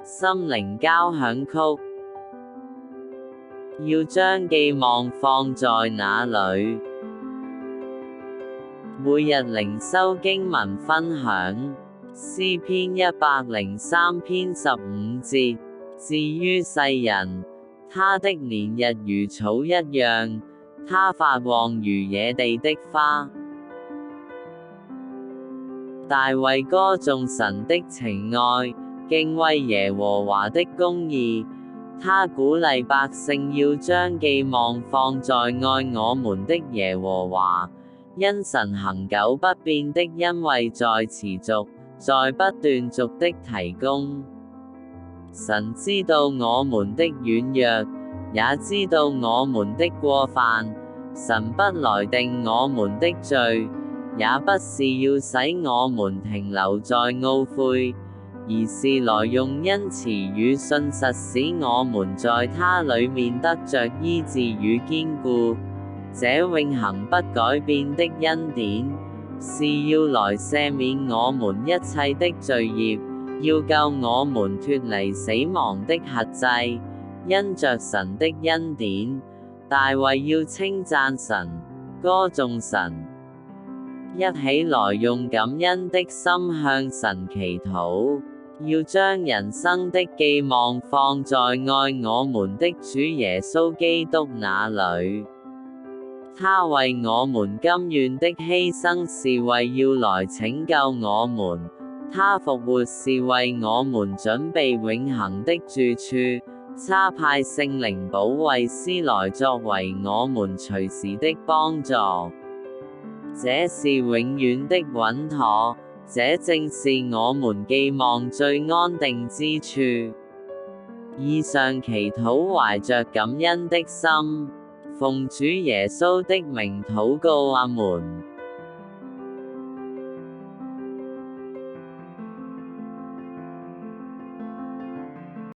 心靈交響曲。要將寄望放在哪裏？每日靈修經文分享，詩篇103篇15節。至於世人，他的年日如草一樣，他發旺如野地的花。大衛歌頌神的情愛，敬畏耶和華的公義。他鼓勵百姓要將寄望放在愛我們的耶和華，因神恆久不變的恩惠在持續，在不斷續的提供。神知道我們的軟弱，也知道我們的過犯。神不來定我們的罪，也不是要使我們停留在懊悔，而是來用恩慈與信實使我們在他裡面得着醫治與堅固。這永恆不改變的恩典，是要來赦免我們一切的罪孽，要救我們脫離死亡的轄制。因着神的恩典，大衛要稱讚神，歌頌神。一起來用感恩的心向神祈禱，要將人生的寄望放在愛我們的主耶穌基督那裡。他為我們甘願的犧牲是為要來拯救我們，他復活是為我們準備永恆的住處，差派聖靈保惠師來作為我們隨時的幫助。這是永遠的穩妥，這正是我們寄望最安定之處。以上祈禱懷着感恩的心，奉主耶穌的名禱告，阿們。